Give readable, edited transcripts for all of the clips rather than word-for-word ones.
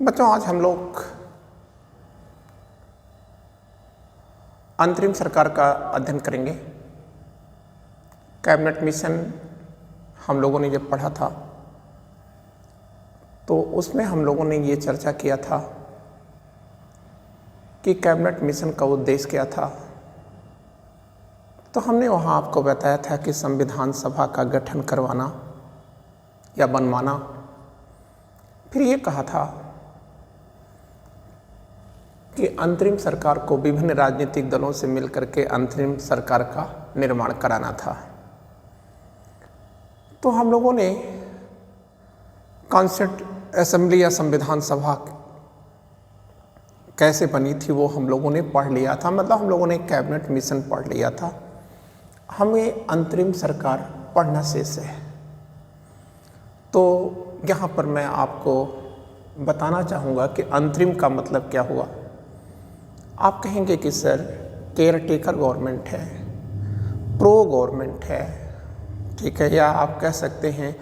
बच्चों, आज हम लोग अंतरिम सरकार का अध्ययन करेंगे। कैबिनेट मिशन हम लोगों ने जब पढ़ा था तो उसमें हम लोगों ने ये चर्चा किया था कि कैबिनेट मिशन का उद्देश्य क्या था। तो हमने वहाँ आपको बताया था कि संविधान सभा का गठन करवाना या बनवाना। फिर ये कहा था कि अंतरिम सरकार को विभिन्न राजनीतिक दलों से मिलकर के अंतरिम सरकार का निर्माण कराना था। तो हम लोगों ने कॉन्स्टिट्यूंट असेंबली या संविधान सभा कैसे बनी थी वो हम लोगों ने पढ़ लिया था। मतलब हम लोगों ने कैबिनेट मिशन पढ़ लिया था। हमें अंतरिम सरकार पढ़ना शेष है। तो यहाँ पर मैं आपको बताना चाहूँगा कि अंतरिम का मतलब क्या हुआ। आप कहेंगे कि सर केयर टेकर गवर्नमेंट है, प्रो गवर्नमेंट है, ठीक है, या आप कह सकते हैं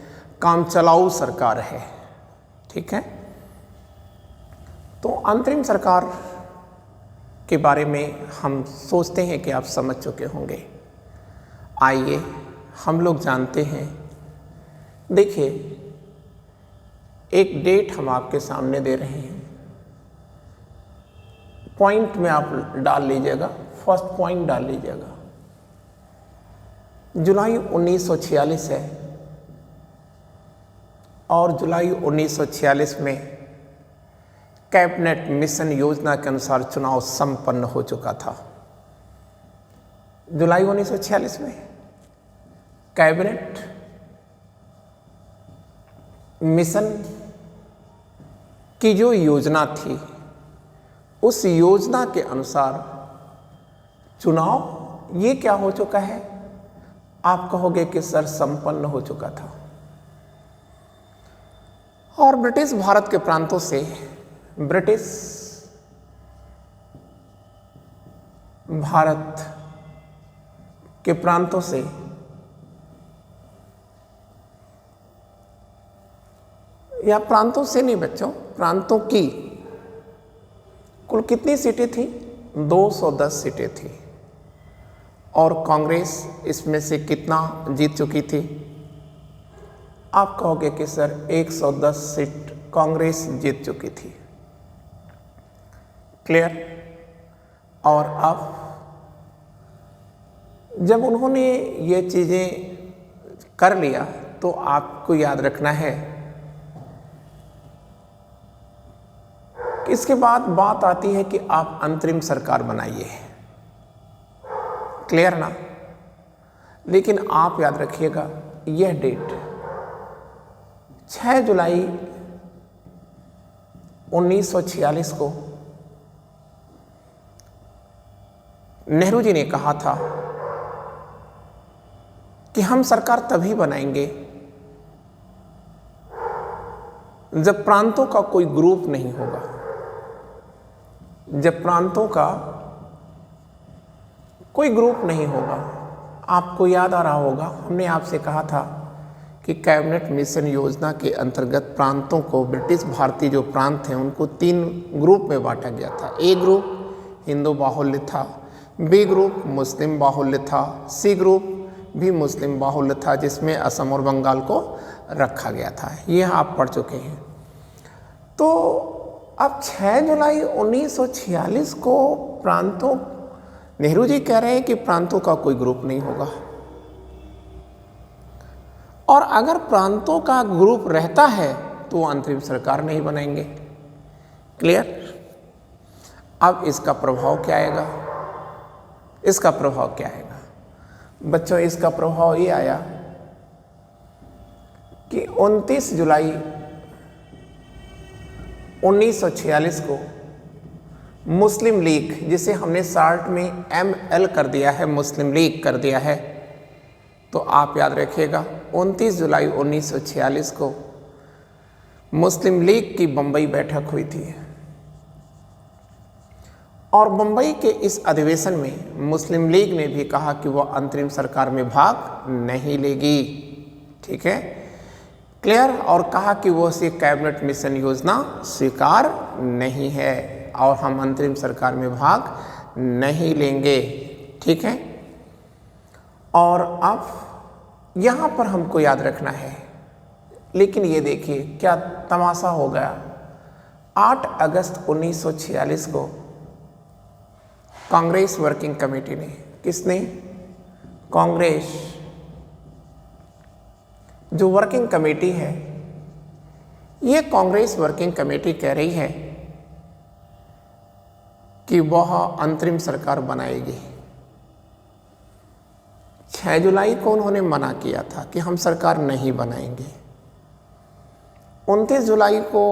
काम चलाऊ सरकार है, ठीक है। तो अंतरिम सरकार के बारे में हम सोचते हैं कि आप समझ चुके होंगे। आइए हम लोग जानते हैं। देखिए, एक डेट हम आपके सामने दे रहे हैं। पॉइंट में आप डाल लीजिएगा, फर्स्ट पॉइंट डाल लीजिएगा। जुलाई 1946 है और जुलाई 1946 में कैबिनेट मिशन योजना के अनुसार चुनाव संपन्न हो चुका था। जुलाई 1946 में कैबिनेट मिशन की जो योजना थी उस योजना के अनुसार चुनाव ये क्या हो चुका है। आप कहोगे कि सर संपन्न हो चुका था। और ब्रिटिश भारत के प्रांतों से ब्रिटिश भारत के प्रांतों से या प्रांतों से नहीं बच्चों, प्रांतों की कुल कितनी सीटें थी? 210 सीटें थी। और कांग्रेस इसमें से कितना जीत चुकी थी? आप कहोगे कि सर 110 सीट कांग्रेस जीत चुकी थी। क्लियर? और अब जब उन्होंने ये चीज़ें कर लिया तो आपको याद रखना है कि इसके बाद बात आती है कि आप अंतरिम सरकार बनाइए। क्लियर ना? लेकिन आप याद रखिएगा यह डेट 6 जुलाई 1946 को नेहरू जी ने कहा था कि हम सरकार तभी बनाएंगे जब प्रांतों का कोई ग्रुप नहीं होगा। जब प्रांतों का कोई ग्रुप नहीं होगा। आपको याद आ रहा होगा हमने आपसे कहा था कि कैबिनेट मिशन योजना के अंतर्गत प्रांतों को, ब्रिटिश भारतीय जो प्रांत हैं उनको 3 ग्रुप में बांटा गया था। ए ग्रुप हिंदू बाहुल्य था, बी ग्रुप मुस्लिम बाहुल्य था, सी ग्रुप भी मुस्लिम बाहुल्य था, जिसमें असम और बंगाल को रखा गया था। यह आप पढ़ चुके हैं। तो अब 6 जुलाई 1946 को प्रांतों, नेहरू जी कह रहे हैं कि प्रांतों का कोई ग्रुप नहीं होगा। और अगर प्रांतों का ग्रुप रहता है तो वो अंतरिम सरकार नहीं बनाएंगे। क्लियर? अब इसका प्रभाव क्या आएगा? इसका प्रभाव क्या आएगा बच्चों? इसका प्रभाव ये आया कि 29 जुलाई 1946 को मुस्लिम लीग, जिसे हमने शार्ट में ML कर दिया है, मुस्लिम लीग कर दिया है, तो आप याद रखिएगा 29 जुलाई 1946 को मुस्लिम लीग की बंबई बैठक हुई थी। और बंबई के इस अधिवेशन में मुस्लिम लीग ने भी कहा कि वह अंतरिम सरकार में भाग नहीं लेगी। ठीक है, क्लियर, और कहा कि वो से कैबिनेट मिशन योजना स्वीकार नहीं है और हम अंतरिम सरकार में भाग नहीं लेंगे। ठीक है, और अब यहाँ पर हमको याद रखना है, लेकिन ये देखिए क्या तमाशा हो गया। 8 अगस्त 1946 को कांग्रेस वर्किंग कमेटी ने, किसने, कांग्रेस जो वर्किंग कमेटी है, ये कांग्रेस वर्किंग कमेटी कह रही है कि वह अंतरिम सरकार बनाएगी। 6 जुलाई को उन्होंने मना किया था कि हम सरकार नहीं बनाएंगे। 29 जुलाई को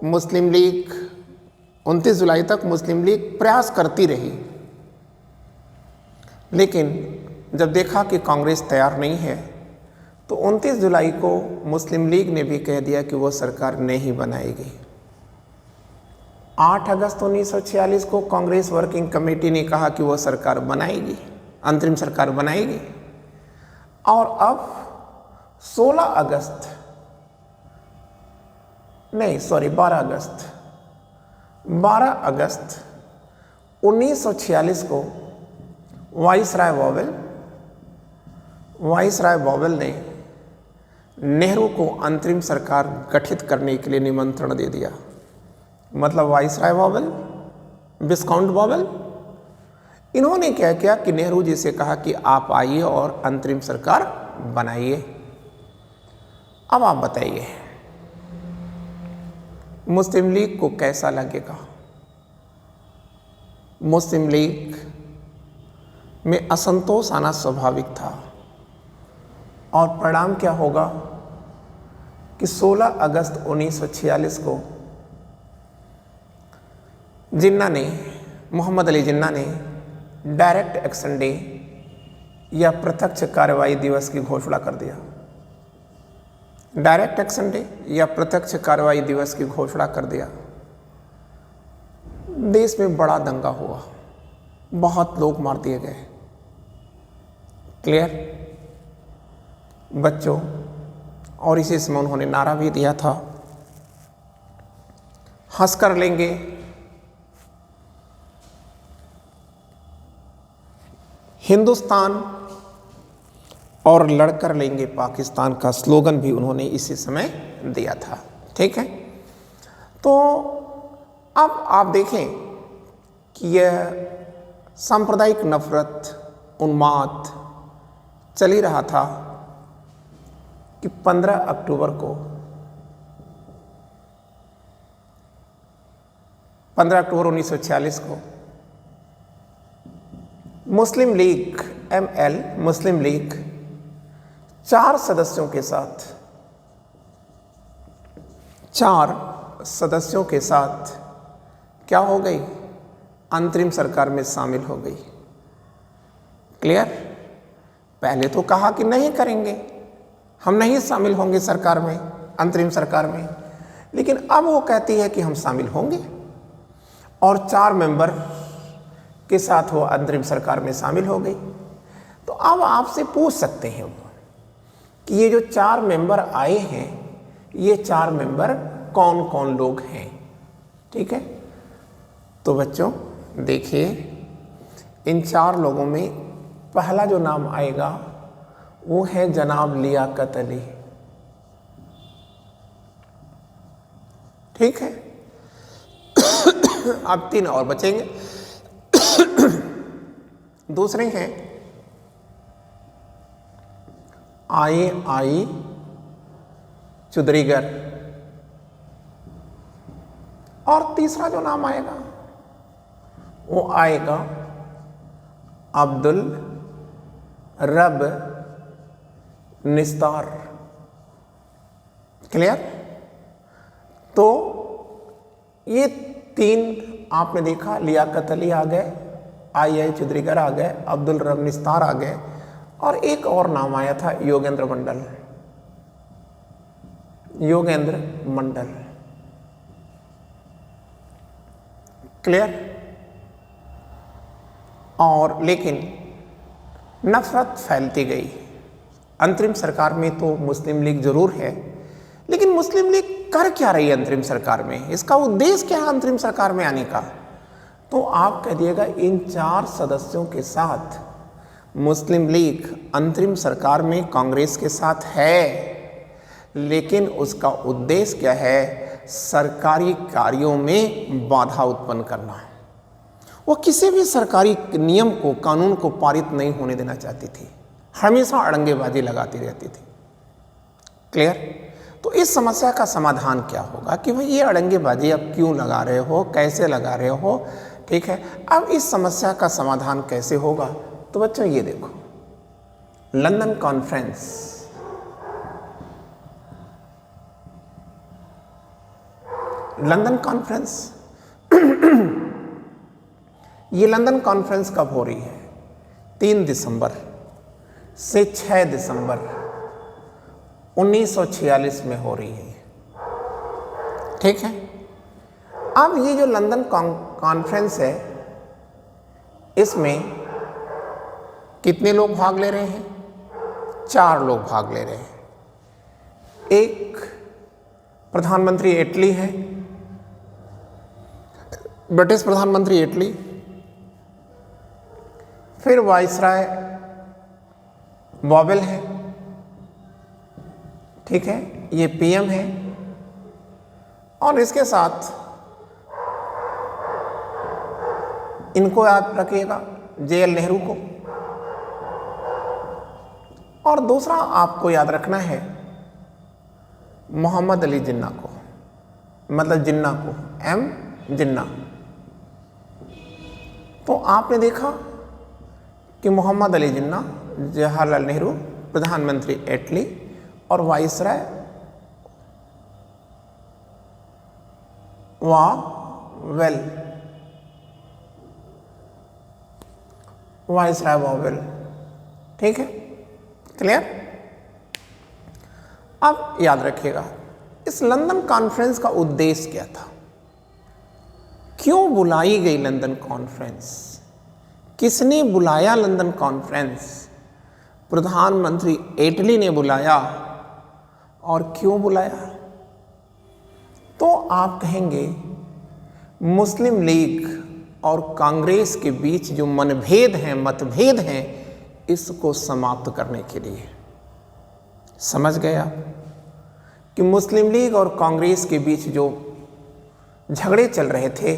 मुस्लिम लीग, 29 जुलाई तक मुस्लिम लीग प्रयास करती रही, लेकिन जब देखा कि कांग्रेस तैयार नहीं है तो 29 जुलाई को मुस्लिम लीग ने भी कह दिया कि वो सरकार नहीं बनाएगी। 8 अगस्त 1946 को कांग्रेस वर्किंग कमेटी ने कहा कि वो सरकार बनाएगी, अंतरिम सरकार बनाएगी। और अब 12 अगस्त 12 अगस्त 1946 को वाइसराय वोवेल ने नेहरू को अंतरिम सरकार गठित करने के लिए निमंत्रण दे दिया। मतलब वाइसराय वोवेल, विस्काउंट वोवेल, इन्होंने क्या किया कि नेहरू जी से कहा कि आप आइए और अंतरिम सरकार बनाइए। अब आप बताइए मुस्लिम लीग को कैसा लगेगा? मुस्लिम लीग में असंतोष आना स्वाभाविक था, और परिणाम क्या होगा कि 16 अगस्त 1946 को मोहम्मद अली जिन्ना ने डायरेक्ट एक्शन डे या प्रत्यक्ष कार्रवाई दिवस की घोषणा कर दिया। डायरेक्ट एक्शन डे या प्रत्यक्ष कार्रवाई दिवस की घोषणा कर दिया। देश में बड़ा दंगा हुआ, बहुत लोग मार दिए गए। क्लियर बच्चों? और इसी समय उन्होंने नारा भी दिया था, हंस कर लेंगे हिंदुस्तान और लड़कर लेंगे पाकिस्तान का स्लोगन भी उन्होंने इसी समय दिया था। ठीक है, तो अब आप देखें कि यह सांप्रदायिक नफरत, उन्माद चल ही रहा था कि 15 अक्टूबर को 15 अक्टूबर 1946 को मुस्लिम लीग मुस्लिम लीग 4 सदस्यों के साथ क्या हो गई? अंतरिम सरकार में शामिल हो गई। क्लियर? पहले तो कहा कि नहीं करेंगे, हम नहीं शामिल होंगे सरकार में, अंतरिम सरकार में, लेकिन अब वो कहती है कि हम शामिल होंगे और 4 मेंबर के साथ वो अंतरिम सरकार में शामिल हो गई। तो अब आपसे पूछ सकते हैं कि ये जो 4 मेंबर आए हैं, ये 4 मेंबर कौन कौन लोग हैं? ठीक है, तो बच्चों देखिए, इन 4 लोगों में पहला जो नाम आएगा वो है जनाब लियाकत अली। ठीक है, अब 3 और बचेंगे। दूसरे हैं आई चुदरीगर, और तीसरा जो नाम आएगा वो आएगा अब्दुल रब निस्तार। क्लियर? तो ये 3 आपने देखा, लियाकत अली आ गए, आई चुदरीगर आ गए, अब्दुल रब निस्तार आ गए, और एक और नाम आया था योगेंद्र मंडल। क्लियर? और लेकिन नफरत फैलती गई। अंतरिम सरकार में तो मुस्लिम लीग जरूर है, लेकिन मुस्लिम लीग कर क्या रही है अंतरिम सरकार में, इसका उद्देश्य क्या है अंतरिम सरकार में आने का? तो आप कह दिएगा इन 4 सदस्यों के साथ मुस्लिम लीग अंतरिम सरकार में कांग्रेस के साथ है, लेकिन उसका उद्देश्य क्या है? सरकारी कार्यों में बाधा उत्पन्न करना। वो किसी भी सरकारी नियम को, कानून को पारित नहीं होने देना चाहती थी, हमेशा अड़ंगेबाजी लगाती रहती थी। क्लियर? तो इस समस्या का समाधान क्या होगा कि भाई ये अड़ंगेबाजी आप क्यों लगा रहे हो, कैसे लगा रहे हो? ठीक है, अब इस समस्या का समाधान कैसे होगा? तो बच्चों ये देखो, लंदन कॉन्फ्रेंस, लंदन कॉन्फ्रेंस ये लंदन कॉन्फ्रेंस कब हो रही है? 3 दिसंबर से 6 दिसंबर 1946 में हो रही है। ठीक है, अब ये जो लंदन कॉन्फ्रेंस है, इसमें कितने लोग भाग ले रहे हैं? 4 लोग भाग ले रहे हैं। एक प्रधानमंत्री एटली है, ब्रिटिश प्रधानमंत्री एटली, फिर वाइसराय वॉवेल है, ठीक है, ये पीएम है, और इसके साथ इनको याद रखिएगा, जेएल नेहरू को, और दूसरा आपको याद रखना है मोहम्मद अली जिन्ना को, मतलब जिन्ना को, एम जिन्ना। तो आपने देखा कि मोहम्मद अली जिन्ना, जवाहरलाल नेहरू, प्रधानमंत्री एटली और वाइसराय वॉवेल, वाइसराय वॉवेल। ठीक है, क्लियर? अब याद रखिएगा इस लंदन कॉन्फ्रेंस का उद्देश्य क्या था, क्यों बुलाई गई लंदन कॉन्फ्रेंस, किसने बुलाया लंदन कॉन्फ्रेंस? प्रधानमंत्री एटली ने बुलाया, और क्यों बुलाया? तो आप कहेंगे मुस्लिम लीग और कांग्रेस के बीच जो मनभेद हैं, मतभेद हैं, इसको समाप्त करने के लिए। समझ गए आप कि मुस्लिम लीग और कांग्रेस के बीच जो झगड़े चल रहे थे,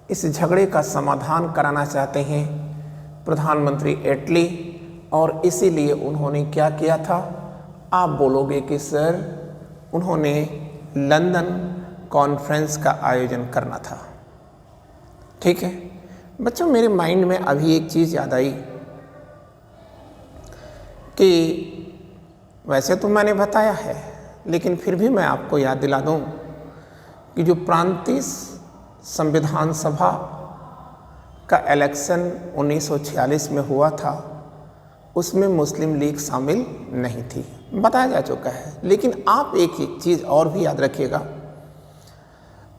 इस झगड़े का समाधान कराना चाहते हैं प्रधानमंत्री एटली, और इसीलिए उन्होंने क्या किया था? आप बोलोगे कि सर उन्होंने लंदन कॉन्फ्रेंस का आयोजन करना था। ठीक है बच्चों, मेरे माइंड में अभी एक चीज़ याद आई कि वैसे तो मैंने बताया है, लेकिन फिर भी मैं आपको याद दिला दूं कि जो प्रांतीय संविधान सभा का इलेक्शन 1946 में हुआ था, उसमें मुस्लिम लीग शामिल नहीं थी, बताया जा चुका है। लेकिन आप एक चीज़ और भी याद रखिएगा,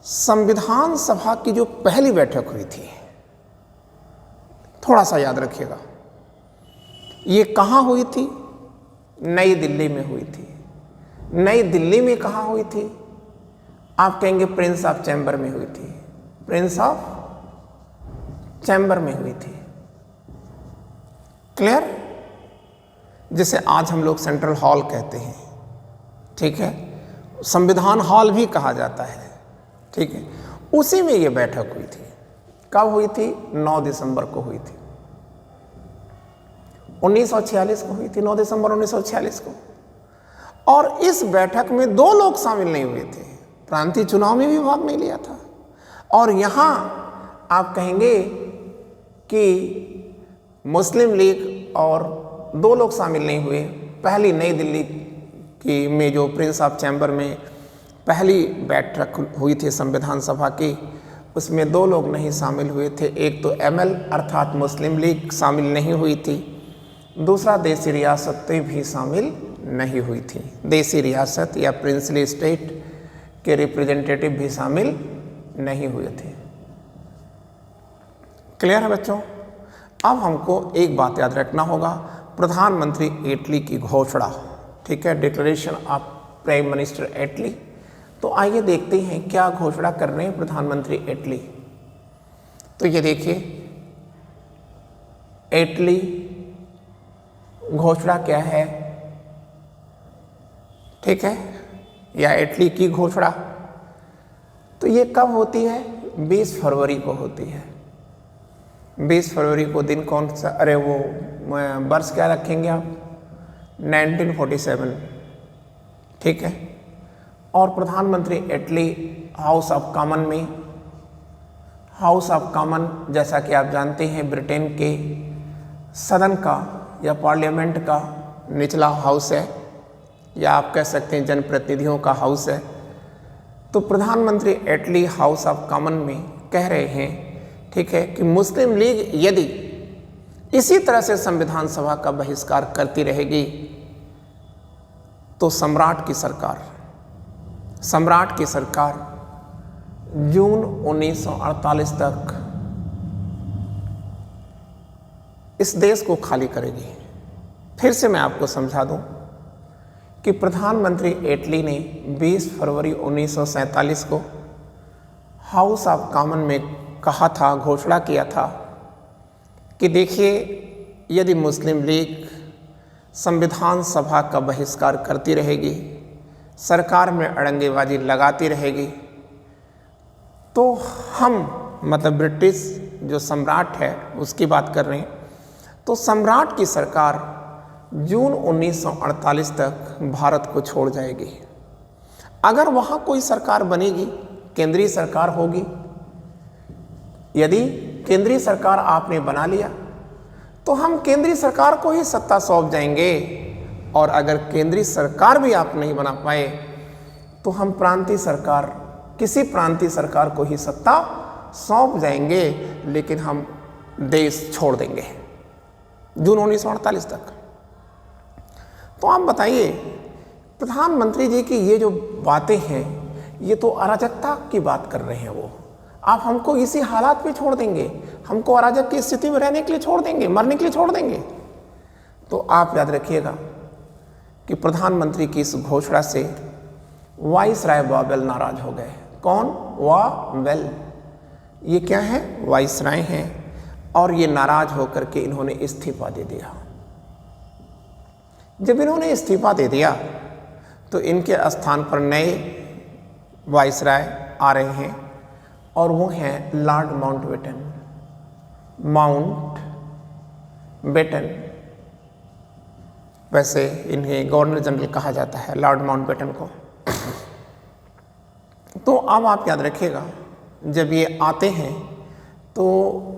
संविधान सभा की जो पहली बैठक हुई थी, थोड़ा सा याद रखिएगा, ये कहाँ हुई थी? नई दिल्ली में हुई थी। नई दिल्ली में कहाँ हुई थी? आप कहेंगे प्रिंस ऑफ चैम्बर में हुई थी। प्रिंस ऑफ चैम्बर में हुई थी। क्लियर? जिसे आज हम लोग सेंट्रल हॉल कहते हैं। ठीक है, संविधान हॉल भी कहा जाता है। ठीक है, उसी में ये बैठक हुई थी। कब हुई थी? 9 दिसंबर को हुई थी, 1946 को हुई थी, 9 दिसंबर 1946 को। और इस बैठक में 2 लोग शामिल नहीं हुए थे, प्रांतीय चुनाव में भी भाग नहीं लिया था। और यहाँ आप कहेंगे कि मुस्लिम लीग और 2 लोग शामिल नहीं हुए। पहली नई दिल्ली की में जो प्रिंस ऑफ चैम्बर में पहली बैठक हुई थी संविधान सभा की, उसमें 2 लोग नहीं शामिल हुए थे। एक तो एमएल अर्थात मुस्लिम लीग शामिल नहीं हुई थी, दूसरा देसी रियासतें भी शामिल नहीं हुई थी। देसी रियासत या प्रिंसली स्टेट के रिप्रेजेंटेटिव भी शामिल नहीं हुए थे। क्लियर है बच्चों? अब हमको एक बात याद रखना होगा, प्रधानमंत्री इटली की घोषणा, ठीक है, declaration of prime minister Italy. तो आइए देखते हैं क्या घोषणा कर रहे हैं प्रधानमंत्री इटली। तो ये देखिए, इटली घोषणा क्या है, ठीक है, या इटली की घोषणा। तो ये कब होती है? 20 फरवरी को होती है। 20 फरवरी को दिन कौन सा? अरे वो वर्ष क्या रखेंगे आप? 1947, ठीक है। और प्रधानमंत्री इटली हाउस ऑफ कॉमन में, हाउस ऑफ कॉमन जैसा कि आप जानते हैं ब्रिटेन के सदन का या पार्लियामेंट का निचला हाउस है, या आप कह सकते हैं जनप्रतिनिधियों का हाउस है। तो प्रधानमंत्री इटली हाउस ऑफ कॉमन में कह रहे हैं, ठीक है, कि मुस्लिम लीग यदि इसी तरह से संविधान सभा का बहिष्कार करती रहेगी तो सम्राट की सरकार जून 1948 तक इस देश को खाली करेगी। फिर से मैं आपको समझा दूं कि प्रधानमंत्री इटली ने 20 फरवरी 1947 को हाउस ऑफ कॉमन में कहा था, घोषणा किया था कि देखिए, यदि मुस्लिम लीग संविधान सभा का बहिष्कार करती रहेगी, सरकार में अड़ंगेबाजी लगाती रहेगी, तो हम, मतलब ब्रिटिश जो सम्राट है उसकी बात कर रहे हैं, तो सम्राट की सरकार जून 1948 तक भारत को छोड़ जाएगी। अगर वहाँ कोई सरकार बनेगी, केंद्रीय सरकार होगी, यदि केंद्रीय सरकार आपने बना लिया तो हम केंद्रीय सरकार को ही सत्ता सौंप जाएंगे, और अगर केंद्रीय सरकार भी आप नहीं बना पाए तो हम प्रांतीय सरकार, किसी प्रांतीय सरकार को ही सत्ता सौंप जाएंगे, लेकिन हम देश छोड़ देंगे जून 1948 तक। तो आप बताइए, प्रधानमंत्री जी की ये जो बातें हैं, ये तो अराजकता की बात कर रहे हैं वो। आप हमको इसी हालात पे छोड़ देंगे, हमको अराजक की स्थिति में रहने के लिए छोड़ देंगे, मरने के लिए छोड़ देंगे। तो आप याद रखिएगा कि प्रधानमंत्री की इस घोषणा से वाइसराय वावेल नाराज हो गए। कौन? वावेल, ये क्या है? वाइसराय हैं, और ये नाराज होकर के इन्होंने इस्तीफा दे दिया। जब इन्होंने इस्तीफा दे दिया तो इनके स्थान पर नए वाइसराय आ रहे हैं, और वो हैं लॉर्ड माउंटबेटन। वैसे इन्हें गवर्नर जनरल कहा जाता है, लॉर्ड माउंटबेटन को। तो अब आप याद रखिएगा, जब ये आते हैं तो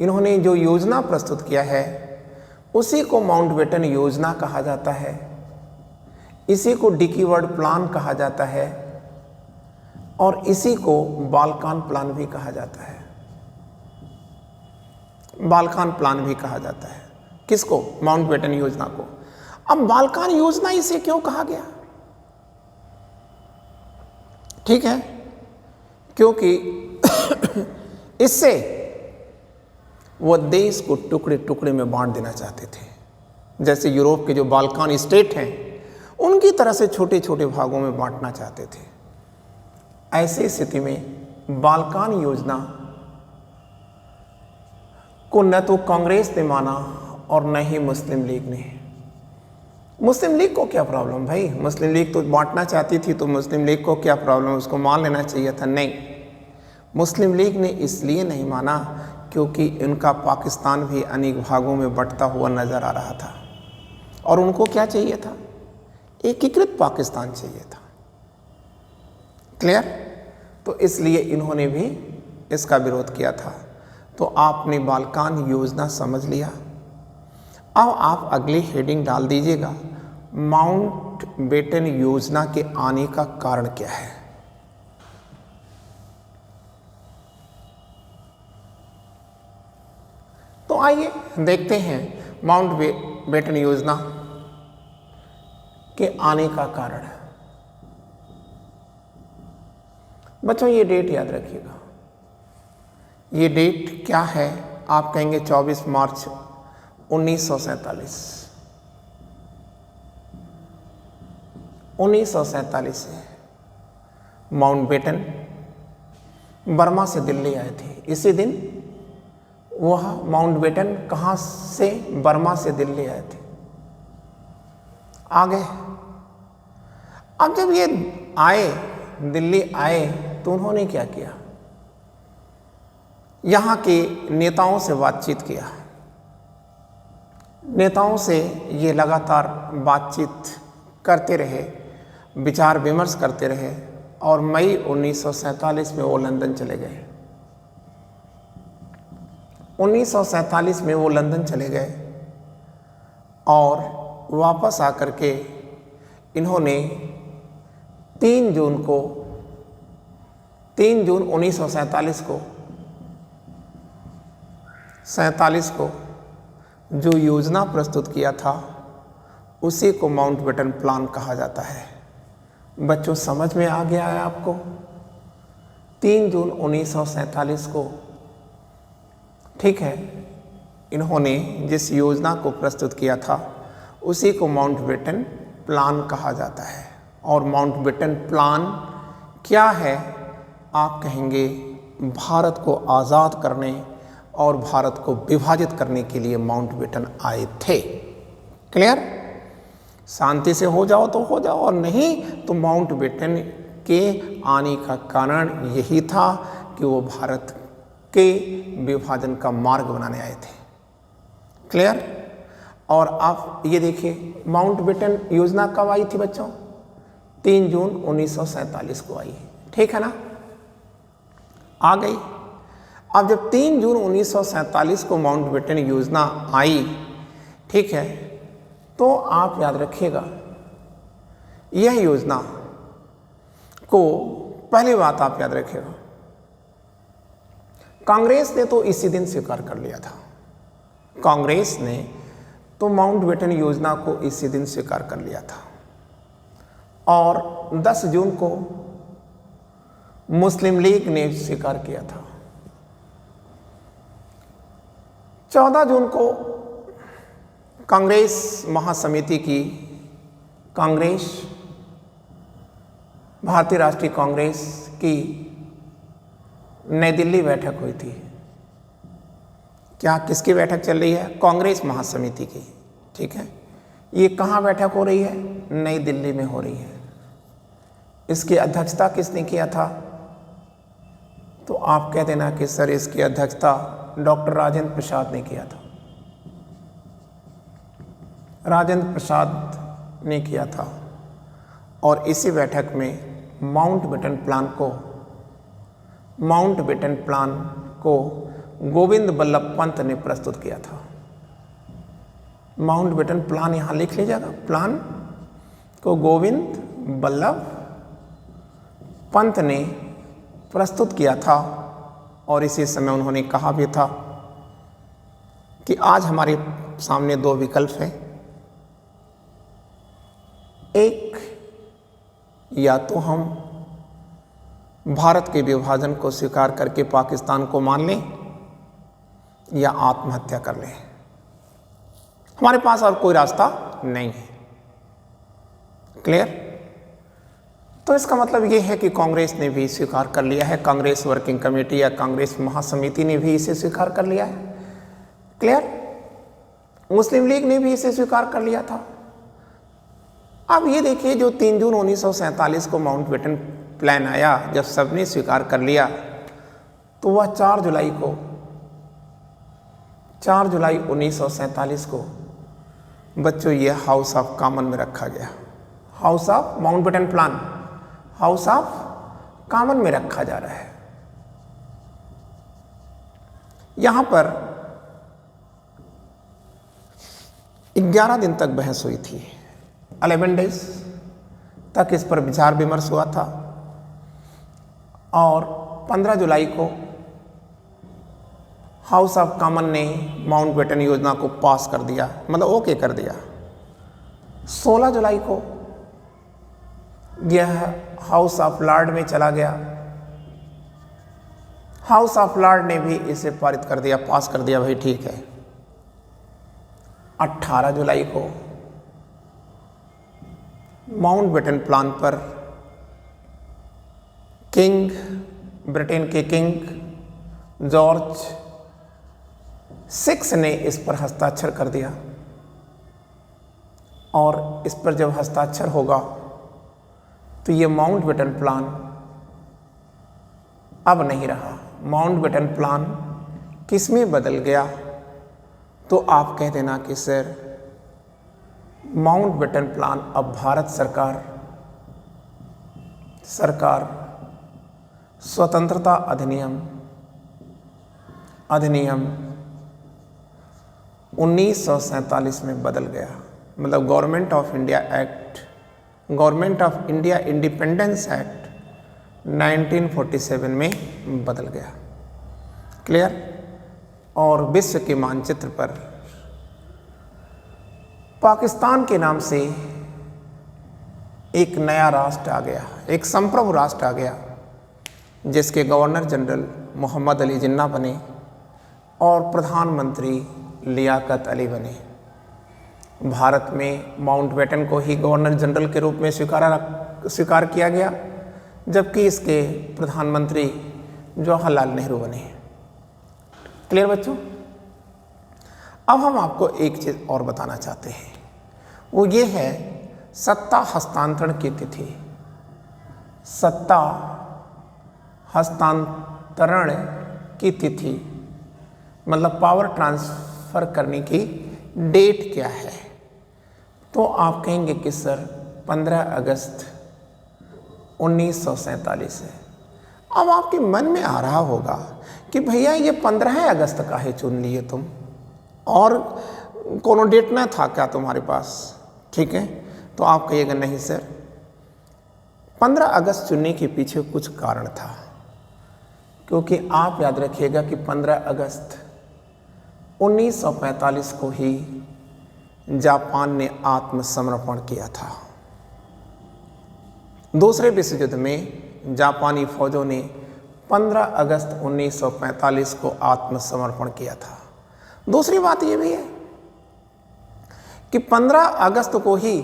इन्होंने जो योजना प्रस्तुत किया है उसी को माउंटबेटन योजना कहा जाता है, इसी को डिकी वर्ड प्लान कहा जाता है, और इसी को बाल्कान प्लान भी कहा जाता है। बाल्कान प्लान भी कहा जाता है किसको? माउंटबेटन योजना को। अब बाल्कान योजना इसे क्यों कहा गया? ठीक है, क्योंकि इससे वो देश को टुकड़े टुकड़े में बांट देना चाहते थे। जैसे यूरोप के जो बाल्कान स्टेट हैं, उनकी तरह से छोटे छोटे भागों में बांटना चाहते थे। ऐसी स्थिति में बाल्कान योजना को न तो कांग्रेस ने माना और न ही मुस्लिम लीग ने। मुस्लिम लीग को क्या प्रॉब्लम भाई? मुस्लिम लीग तो बांटना चाहती थी, तो मुस्लिम लीग को क्या प्रॉब्लम? उसको मान लेना चाहिए था। नहीं, मुस्लिम लीग ने इसलिए नहीं माना क्योंकि इनका पाकिस्तान भी अनेक भागों में बंटता हुआ नजर आ रहा था, और उनको क्या चाहिए था? एकीकृत पाकिस्तान चाहिए था। क्लियर? तो इसलिए इन्होंने भी इसका विरोध किया था। तो आपने बाल्कान योजना समझ लिया। अब आप अगली हेडिंग डाल दीजिएगा, माउंटबेटन योजना के आने का कारण क्या है। तो आइए देखते हैं माउंटबेटन योजना के आने का कारण। बच्चों, ये डेट याद रखिएगा। ये डेट क्या है? आप कहेंगे 24 मार्च 1947। 1947 से माउंटबेटन बर्मा से दिल्ली आए थे। इसी दिन वह माउंटबेटन कहाँ से बर्मा से दिल्ली आए थे। आगे अब जब ये आए, दिल्ली आए, तो उन्होंने क्या किया, यहाँ के नेताओं से बातचीत किया। नेताओं से ये लगातार बातचीत करते रहे, विचार विमर्श करते रहे और मई 1947 में वो लंदन चले गए। 1947 में वो लंदन चले गए और वापस आकर के इन्होंने 3 जून 1947 को जो योजना प्रस्तुत किया था उसी को माउंटबेटन प्लान कहा जाता है। बच्चों समझ में आ गया है आपको? 3 जून 1947 को, ठीक है, इन्होंने जिस योजना को प्रस्तुत किया था उसी को माउंटबेटन प्लान कहा जाता है। और माउंटबेटन प्लान क्या है? आप कहेंगे भारत को आज़ाद करने और भारत को विभाजित करने के लिए माउंटबेटन आए थे। क्लियर? शांति से हो जाओ तो हो जाओ, और नहीं तो माउंटबेटन के आने का कारण यही था कि वो भारत के विभाजन का मार्ग बनाने आए थे। क्लियर? और आप ये देखिए, माउंटबेटन योजना कब आई थी बच्चों? 3 जून 1947 को आई। ठीक है ना? आ गई। अब जब 3 जून 1947 को माउंटबेटन योजना आई, ठीक है, तो आप याद रखिएगा, यह योजना को पहली बात आप याद रखिएगा, कांग्रेस ने तो इसी दिन स्वीकार कर लिया था। कांग्रेस ने तो माउंटबेटन योजना को इसी दिन स्वीकार कर लिया था और 10 जून को मुस्लिम लीग ने स्वीकार किया था। 14 जून को कांग्रेस महासमिति की कांग्रेस, भारतीय राष्ट्रीय कांग्रेस की नई दिल्ली बैठक हुई थी। क्या किसकी बैठक चल रही है? कांग्रेस महासमिति की। ठीक है, ये कहाँ बैठक हो रही है? नई दिल्ली में हो रही है। इसकी अध्यक्षता किसने किया था? तो आप कह देना कि सर इसकी अध्यक्षता डॉक्टर राजेंद्र प्रसाद ने किया था। राजेंद्र प्रसाद ने किया था और इसी बैठक में माउंटबेटन प्लान को गोविंद बल्लभ पंत ने प्रस्तुत किया था। माउंटबेटन प्लान यहाँ लिख लीजिएगा। प्लान को गोविंद बल्लभ पंत ने प्रस्तुत किया था और इसी समय उन्होंने कहा भी था कि आज हमारे सामने 2 विकल्प हैं। एक, या तो हम भारत के विभाजन को स्वीकार करके पाकिस्तान को मान लें या आत्महत्या कर लें। हमारे पास और कोई रास्ता नहीं है। क्लियर? तो इसका मतलब ये है कि कांग्रेस ने भी स्वीकार कर लिया है, कांग्रेस वर्किंग कमेटी या कांग्रेस महासमिति ने भी इसे स्वीकार कर लिया है। क्लियर? मुस्लिम लीग ने भी इसे स्वीकार कर लिया था। अब ये देखिए, जो 3 जून 1947 को माउंटबेटन प्लान आया, जब सबने स्वीकार कर लिया तो वह 4 जुलाई 1947 को बच्चों ये हाउस ऑफ कॉमन में रखा गया। House of Mountbatten plan house of common में रखा जा रहा है। यहां पर 11 दिन तक बहस हुई थी। 11 डेज तक इस पर विचार विमर्श हुआ था और 15 जुलाई को हाउस ऑफ कॉमन ने माउंटबेटन योजना को पास कर दिया, मतलब ओके कर दिया। 16 जुलाई को यह हाउस ऑफ लॉर्ड में चला गया। हाउस ऑफ लॉर्ड ने भी इसे पारित कर दिया, पास कर दिया, भाई ठीक है। 18 जुलाई को माउंटबेटन प्लान पर किंग, ब्रिटेन के किंग जॉर्ज 6 ने इस पर हस्ताक्षर कर दिया। और इस पर जब हस्ताक्षर होगा तो ये माउंटबेटन प्लान अब नहीं रहा। माउंटबेटन प्लान किस में बदल गया? तो आप कह देना कि सर माउंटबेटन प्लान अब भारत सरकार स्वतंत्रता अधिनियम 1947 में बदल गया। मतलब government of India independence act 1947 में बदल गया। क्लियर? और विश्व के मानचित्र पर पाकिस्तान के नाम से एक नया राष्ट्र आ गया, एक संप्रभु राष्ट्र आ गया, जिसके गवर्नर जनरल मोहम्मद अली जिन्ना बने और प्रधानमंत्री लियाकत अली बने। भारत में माउंटबेटन को ही गवर्नर जनरल के रूप में स्वीकार किया गया, जबकि इसके प्रधानमंत्री जवाहरलाल नेहरू बने। क्लियर बच्चों? अब हम आपको एक चीज़ और बताना चाहते हैं, वो ये है सत्ता हस्तांतरण की तिथि। सत्ता हस्तांतरण की तिथि मतलब पावर ट्रांसफ़र करने की डेट क्या है? तो आप कहेंगे कि सर 15 अगस्त 1947 है। अब आपके मन में आ रहा होगा कि भैया ये 15 अगस्त का है चुन लिए तुम, और कोनो डेट ना था क्या तुम्हारे पास? ठीक है, तो आप कहिएगा नहीं सर, 15 अगस्त चुनने के पीछे कुछ कारण था। क्योंकि आप याद रखिएगा कि 15 अगस्त 1945 को ही जापान ने आत्मसमर्पण किया था। दूसरे विश्व युद्ध में जापानी फौजों ने 15 अगस्त 1945 को आत्मसमर्पण किया था। दूसरी बात यह भी है कि 15 अगस्त को ही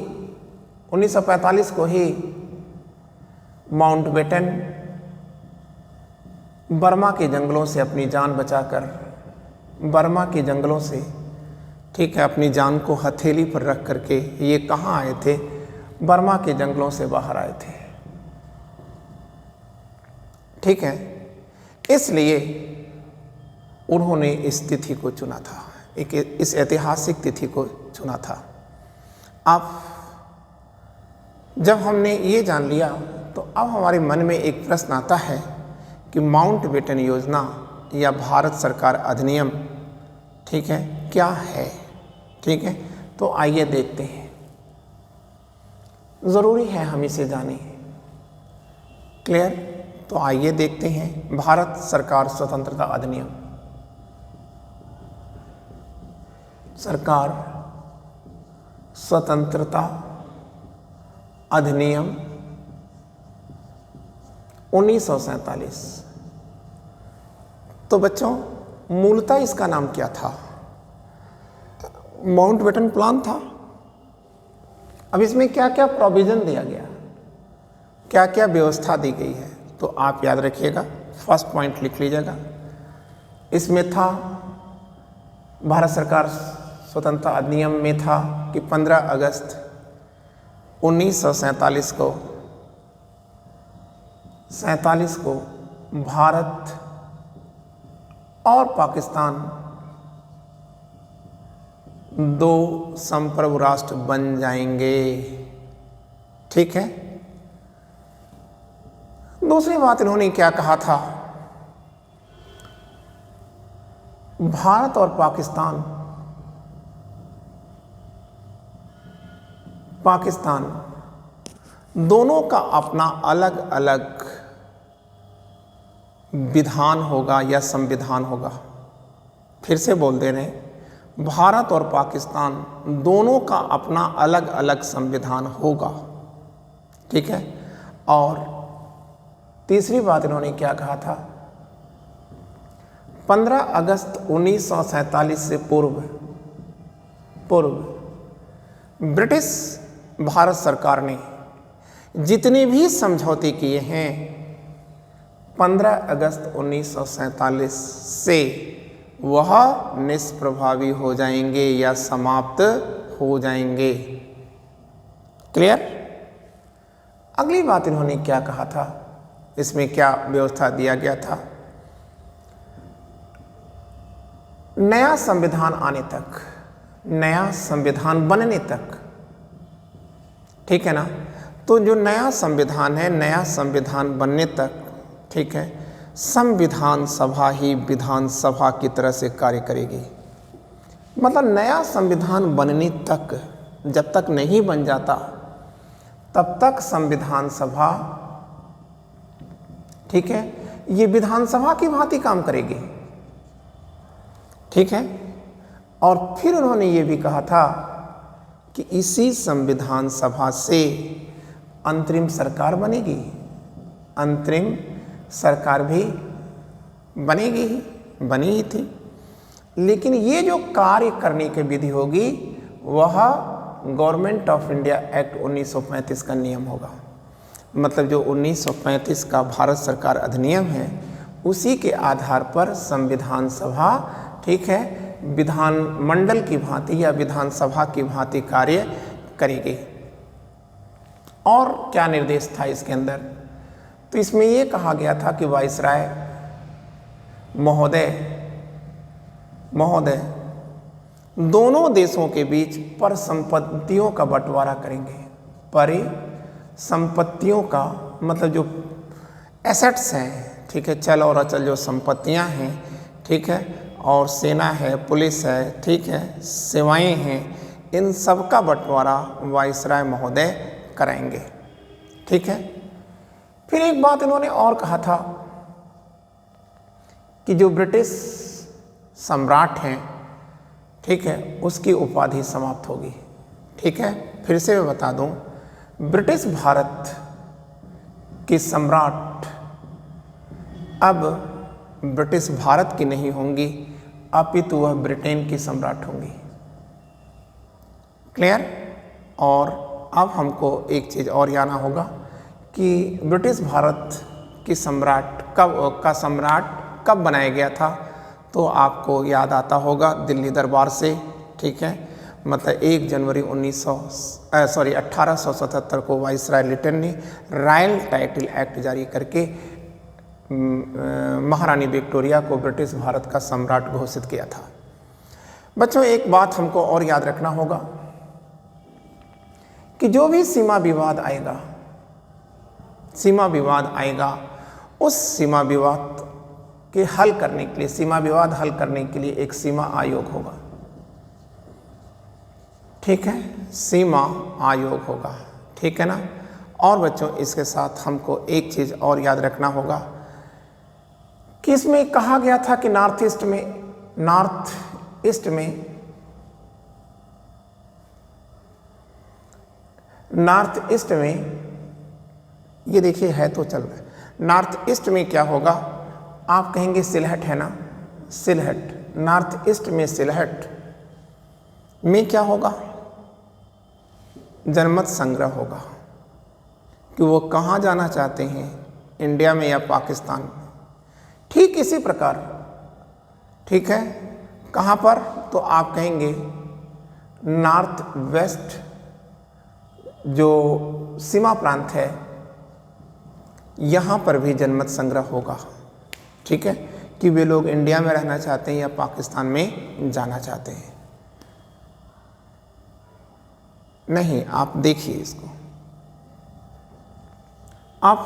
1945 को ही माउंटबेटन बर्मा के जंगलों से अपनी जान बचाकर, बर्मा के जंगलों से, ठीक है, अपनी जान को हथेली पर रख करके ये कहाँ आए थे? बर्मा के जंगलों से बाहर आए थे। ठीक है, इसलिए उन्होंने इस तिथि को चुना था, इस ऐतिहासिक तिथि को चुना था। अब जब हमने ये जान लिया तो अब हमारे मन में एक प्रश्न आता है कि माउंटबेटन योजना या भारत सरकार अधिनियम, ठीक है, क्या है? ठीक है, तो आइए देखते हैं। ज़रूरी है हम इसे जानें। क्लियर? तो आइए देखते हैं भारत सरकार स्वतंत्रता अधिनियम। सरकार स्वतंत्रता अधिनियम 1947। तो बच्चों मूलतः इसका नाम क्या था? माउंटबेटन प्लान था। अब इसमें क्या क्या प्रोविज़न दिया गया, क्या क्या व्यवस्था दी गई है, तो आप याद रखिएगा, फर्स्ट पॉइंट लिख लीजिएगा। इसमें था भारत सरकार स्वतंत्रता अधिनियम में था कि 15 अगस्त 1947 को भारत और पाकिस्तान दो संप्रभु राष्ट्र बन जाएंगे। ठीक है। दूसरी बात इन्होंने क्या कहा था, भारत और पाकिस्तान दोनों का अपना अलग अलग विधान होगा या संविधान होगा। फिर से बोल दे रहे हैं, भारत और पाकिस्तान दोनों का अपना अलग अलग संविधान होगा। ठीक है। और तीसरी बात इन्होंने क्या कहा था, 15 अगस्त 1947 से पूर्व ब्रिटिश भारत सरकार ने जितने भी समझौते किए हैं 15 अगस्त 1947 से वह निष्प्रभावी हो जाएंगे या समाप्त हो जाएंगे। क्लियर? अगली बात इन्होंने क्या कहा था, इसमें क्या व्यवस्था दिया गया था। नया संविधान आने तक, नया संविधान बनने तक, ठीक है ना, तो जो नया संविधान है, नया संविधान बनने तक, ठीक है, संविधान सभा ही विधानसभा की तरह से कार्य करेगी। मतलब नया संविधान बनने तक, जब तक नहीं बन जाता तब तक संविधान सभा, ठीक है, ये विधानसभा की भांति काम करेगी। ठीक है, और फिर उन्होंने ये भी कहा था कि इसी संविधान सभा से अंतरिम सरकार बनेगी, अंतरिम सरकार भी बनेगी ही, बनी ही थी। लेकिन ये जो कार्य करने की विधि होगी वह गवर्नमेंट ऑफ इंडिया एक्ट 1935 का नियम होगा। मतलब जो 1935 का भारत सरकार अधिनियम है उसी के आधार पर संविधान सभा, ठीक है, विधान मंडल की भांति या विधानसभा की भांति कार्य करेगी। और क्या निर्देश था इसके अंदर, तो इसमें ये कहा गया था कि वाइसराय महोदय दोनों देशों के बीच परिसंपत्तियों का बंटवारा करेंगे। परिसंपत्तियों का मतलब जो एसेट्स हैं, ठीक है, चल और अचल जो संपत्तियां हैं, ठीक है, और सेना है, पुलिस है, ठीक है, सेवाएं हैं, इन सब का बंटवारा वाइसराय महोदय कराएंगे। ठीक है, फिर एक बात इन्होंने और कहा था कि जो ब्रिटिश सम्राट हैं, ठीक है, उसकी उपाधि समाप्त होगी। ठीक है, फिर से मैं बता दूं, ब्रिटिश भारत की सम्राट अब ब्रिटिश भारत की नहीं होंगी, अपितु वह ब्रिटेन की सम्राट होंगी। क्लियर? और अब हमको एक चीज़ और जानना होगा कि ब्रिटिश भारत की सम्राट कब बनाया गया था, तो आपको याद आता होगा दिल्ली दरबार से। ठीक है, मतलब 1 जनवरी 1877 को वाइसराय लिटन ने रॉयल टाइटल एक्ट जारी करके महारानी विक्टोरिया को ब्रिटिश भारत का सम्राट घोषित किया था। बच्चों, एक बात हमको और याद रखना होगा कि जो भी सीमा विवाद आएगा उस सीमा विवाद के हल करने के लिए, सीमा विवाद हल करने के लिए एक सीमा आयोग होगा। ठीक है, सीमा आयोग होगा। ठीक है ना। और बच्चों, इसके साथ हमको एक चीज़ और याद रखना होगा कि इसमें कहा गया था कि नॉर्थ ईस्ट में ये देखिए है तो चल रहा है, नॉर्थ ईस्ट में क्या होगा, आप कहेंगे सिलहट है ना, सिलहट, नॉर्थ ईस्ट में सिलहट में क्या होगा, जनमत संग्रह होगा कि वो कहाँ जाना चाहते हैं, इंडिया में या पाकिस्तान में। ठीक इसी प्रकार, ठीक है, कहाँ पर, तो आप कहेंगे नॉर्थ वेस्ट जो सीमा प्रांत है यहाँ पर भी जनमत संग्रह होगा। ठीक है, कि वे लोग इंडिया में रहना चाहते हैं या पाकिस्तान में जाना चाहते हैं। नहीं, आप देखिए इसको। अब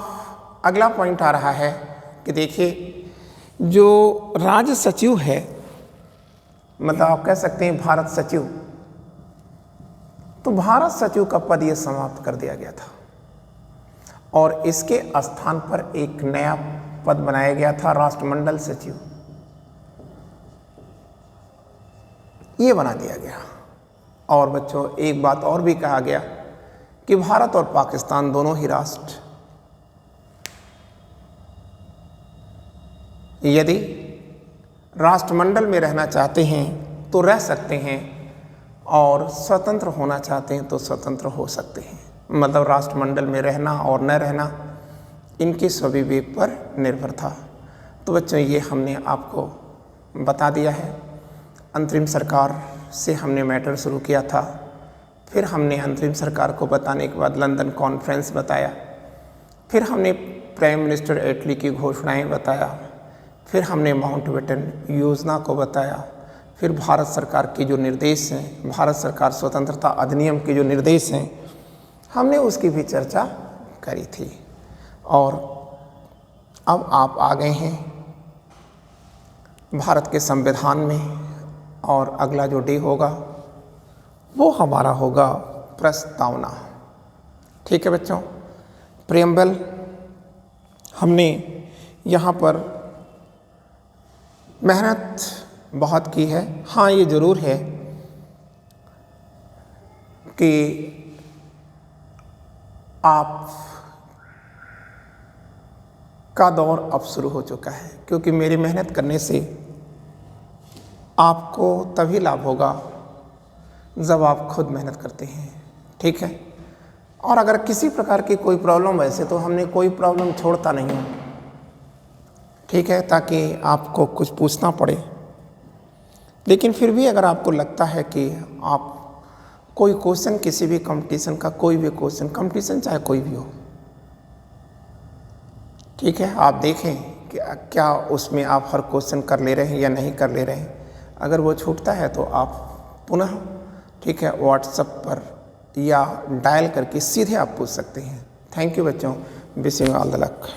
अगला पॉइंट आ रहा है कि देखिए जो राज्य सचिव है, मतलब आप कह सकते हैं भारत सचिव, तो भारत सचिव का पद ये समाप्त कर दिया गया था और इसके स्थान पर एक नया पद बनाया गया था, राष्ट्रमंडल सचिव, ये बना दिया गया। और बच्चों, एक बात और भी कहा गया कि भारत और पाकिस्तान दोनों ही राष्ट्र यदि राष्ट्रमंडल में रहना चाहते हैं तो रह सकते हैं और स्वतंत्र होना चाहते हैं तो स्वतंत्र हो सकते हैं। मतलब राष्ट्रमंडल में रहना और न रहना इनके स्वविवेक पर निर्भर था। तो बच्चों ये हमने आपको बता दिया है। अंतरिम सरकार से हमने मैटर शुरू किया था, फिर हमने अंतरिम सरकार को बताने के बाद लंदन कॉन्फ्रेंस बताया, फिर हमने प्राइम मिनिस्टर एटली की घोषणाएं बताया, फिर हमने माउंटबेटन योजना को बताया, फिर भारत सरकार के जो निर्देश हैं, भारत सरकार स्वतंत्रता अधिनियम के जो निर्देश हैं, हमने उसकी भी चर्चा करी थी। और अब आप आ गए हैं भारत के संविधान में, और अगला जो डे होगा वो हमारा होगा प्रस्तावना। ठीक है बच्चों, प्रेम्बल हमने यहाँ पर मेहनत बहुत की है। हाँ ये ज़रूर है कि आप का दौर अब शुरू हो चुका है, क्योंकि मेरी मेहनत करने से आपको तभी लाभ होगा जब आप खुद मेहनत करते हैं। ठीक है, और अगर किसी प्रकार की कोई प्रॉब्लम, वैसे तो हमने कोई प्रॉब्लम छोड़ता नहीं हूँ, ठीक है, ताकि आपको कुछ पूछना पड़े, लेकिन फिर भी अगर आपको लगता है कि आप कोई क्वेश्चन, किसी भी कंपटीशन का कोई भी क्वेश्चन, कंपटीशन चाहे कोई भी हो, ठीक है, आप देखें कि क्या उसमें आप हर क्वेश्चन कर ले रहे हैं या नहीं कर ले रहे हैं। अगर वो छूटता है तो आप पुनः, ठीक है, व्हाट्सएप पर या डायल करके सीधे आप पूछ सकते हैं। थैंक यू बच्चों, विशिंग ऑल द लक।